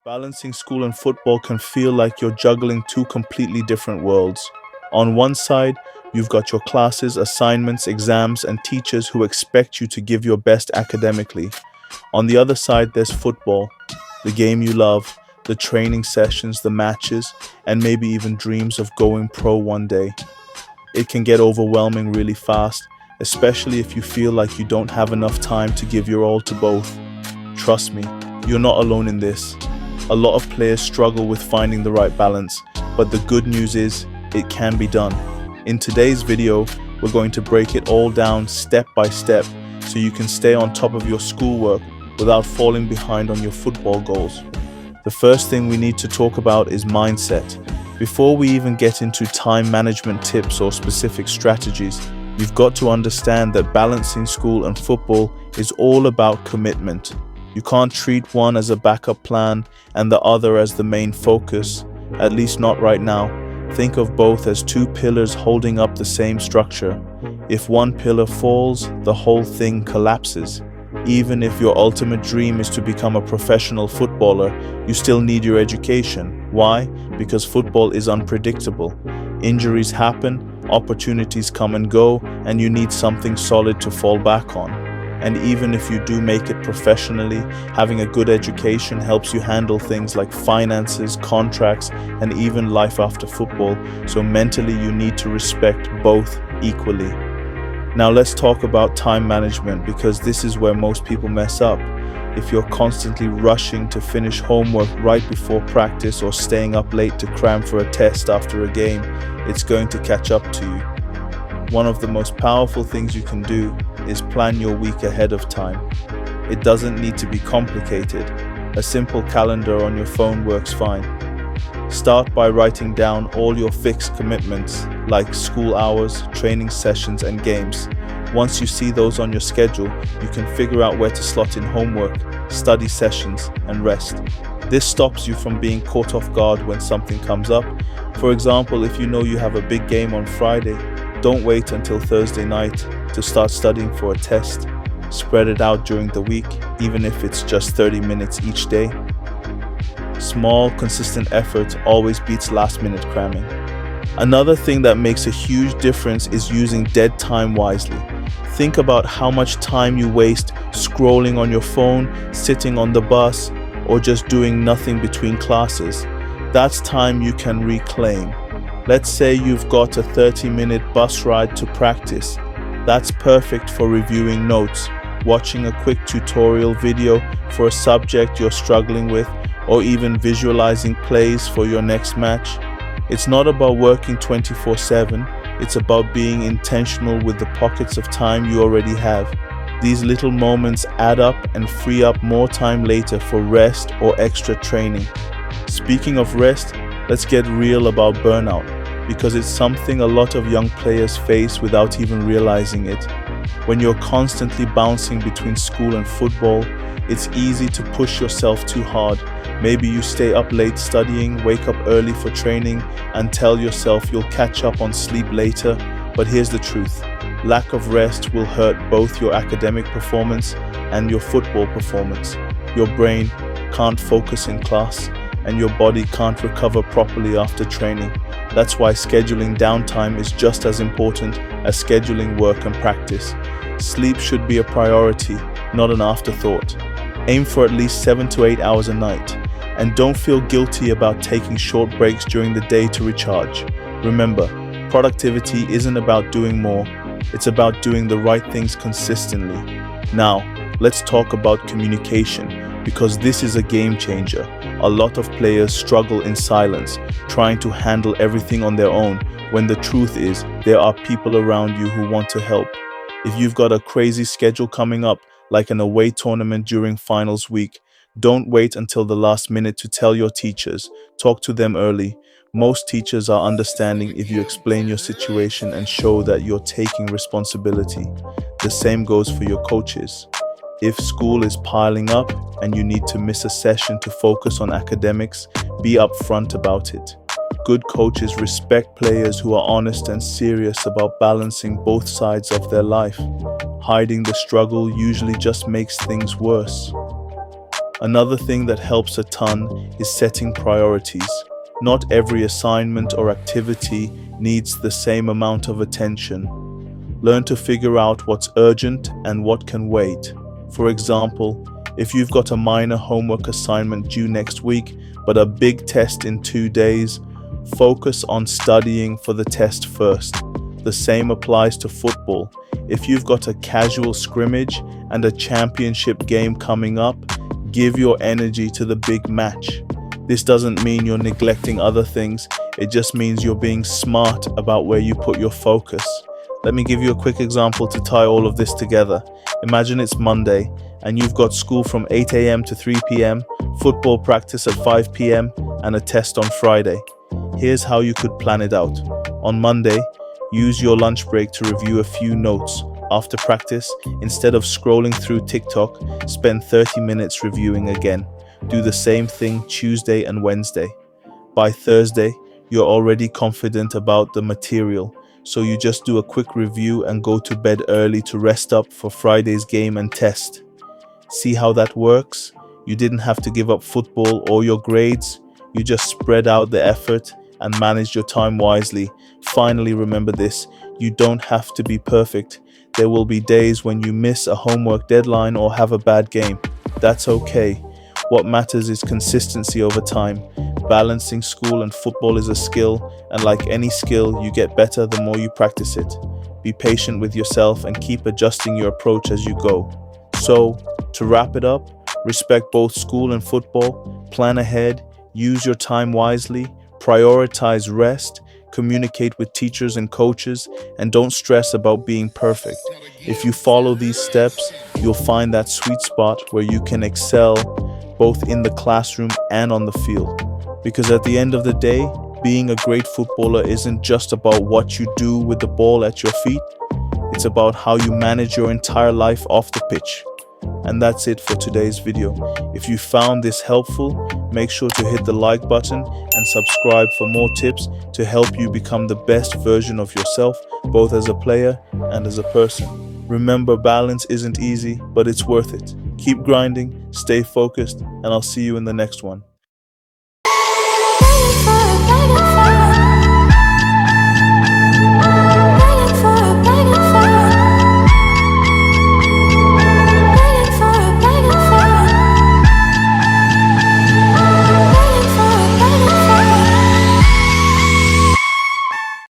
Balancing school and football can feel like you're juggling two completely different worlds. On one side, you've got your classes, assignments, exams, and teachers who expect you to give your best academically. On the other side, there's football, the game you love, the training sessions, the matches, and maybe even dreams of going pro one day. It can get overwhelming really fast, especially if you feel like you don't have enough time to give your all to both. Trust me, you're not alone in this. A lot of players struggle with finding the right balance, but the good news is, it can be done. In today's video, we're going to break it all down step by step so you can stay on top of your schoolwork without falling behind on your football goals. The first thing we need to talk about is mindset. Before we even get into time management tips or specific strategies, you've got to understand that balancing school and football is all about commitment. You can't treat one as a backup plan and the other as the main focus, at least not right now. Think of both as two pillars holding up the same structure. If one pillar falls, the whole thing collapses. Even if your ultimate dream is to become a professional footballer, you still need your education. Why? Because football is unpredictable. Injuries happen, opportunities come and go, and you need something solid to fall back on. And even if you do make it professionally, having a good education helps you handle things like finances, contracts, and even life after football. So mentally, you need to respect both equally. Now let's talk about time management, because this is where most people mess up. If you're constantly rushing to finish homework right before practice or staying up late to cram for a test after a game, it's going to catch up to you. One of the most powerful things you can do is plan your week ahead of time. It doesn't need to be complicated. A simple calendar on your phone works fine. Start by writing down all your fixed commitments, like school hours, training sessions, and games. Once you see those on your schedule, you can figure out where to slot in homework, study sessions, and rest. This stops you from being caught off guard when something comes up. For example, if you know you have a big game on Friday, don't wait until Thursday night to start studying for a test. Spread it out during the week, even if it's just 30 minutes each day. Small, consistent effort always beats last-minute cramming. Another thing that makes a huge difference is using dead time wisely. Think about how much time you waste scrolling on your phone, sitting on the bus, or just doing nothing between classes. That's time you can reclaim. Let's say you've got a 30-minute bus ride to practice. That's perfect for reviewing notes, watching a quick tutorial video for a subject you're struggling with, or even visualizing plays for your next match. It's not about working 24/7, it's about being intentional with the pockets of time you already have. These little moments add up and free up more time later for rest or extra training. Speaking of rest, let's get real about burnout, because it's something a lot of young players face without even realizing it. When you're constantly bouncing between school and football, it's easy to push yourself too hard. Maybe you stay up late studying, wake up early for training, and tell yourself you'll catch up on sleep later. But here's the truth. Lack of rest will hurt both your academic performance and your football performance. Your brain can't focus in class, and your body can't recover properly after training. That's why scheduling downtime is just as important as scheduling work and practice. Sleep should be a priority, not an afterthought. Aim for at least 7 to 8 hours a night, and don't feel guilty about taking short breaks during the day to recharge. Remember, productivity isn't about doing more, it's about doing the right things consistently. Now, let's talk about communication, because this is a game changer. A lot of players struggle in silence, trying to handle everything on their own, when the truth is, there are people around you who want to help. If you've got a crazy schedule coming up, like an away tournament during finals week, don't wait until the last minute to tell your teachers. Talk to them early. Most teachers are understanding if you explain your situation and show that you're taking responsibility. The same goes for your coaches. If school is piling up and you need to miss a session to focus on academics, be upfront about it. Good coaches respect players who are honest and serious about balancing both sides of their life. Hiding the struggle usually just makes things worse. Another thing that helps a ton is setting priorities. Not every assignment or activity needs the same amount of attention. Learn to figure out what's urgent and what can wait. For example, if you've got a minor homework assignment due next week, but a big test in 2 days, focus on studying for the test first. The same applies to football. If you've got a casual scrimmage and a championship game coming up, give your energy to the big match. This doesn't mean you're neglecting other things, it just means you're being smart about where you put your focus. Let me give you a quick example to tie all of this together. Imagine it's Monday and you've got school from 8 a.m. to 3 p.m., football practice at 5 p.m., and a test on Friday. Here's how you could plan it out. On Monday, use your lunch break to review a few notes. After practice, instead of scrolling through TikTok, spend 30 minutes reviewing again. Do the same thing Tuesday and Wednesday. By Thursday, you're already confident about the material, so you just do a quick review and go to bed early to rest up for Friday's game and test. See how that works? You didn't have to give up football or your grades, you just spread out the effort and managed your time wisely. Finally, remember this, you don't have to be perfect. There will be days when you miss a homework deadline or have a bad game. That's okay. What matters is consistency over time. Balancing school and football is a skill, and like any skill, you get better the more you practice it. Be patient with yourself and keep adjusting your approach as you go. So, to wrap it up, respect both school and football, plan ahead, use your time wisely, prioritize rest, communicate with teachers and coaches, and don't stress about being perfect. If you follow these steps, you'll find that sweet spot where you can excel both in the classroom and on the field. Because at the end of the day, being a great footballer isn't just about what you do with the ball at your feet, it's about how you manage your entire life off the pitch. And that's it for today's video. If you found this helpful, make sure to hit the like button and subscribe for more tips to help you become the best version of yourself, both as a player and as a person. Remember, balance isn't easy, but it's worth it. Keep grinding, stay focused, and I'll see you in the next one.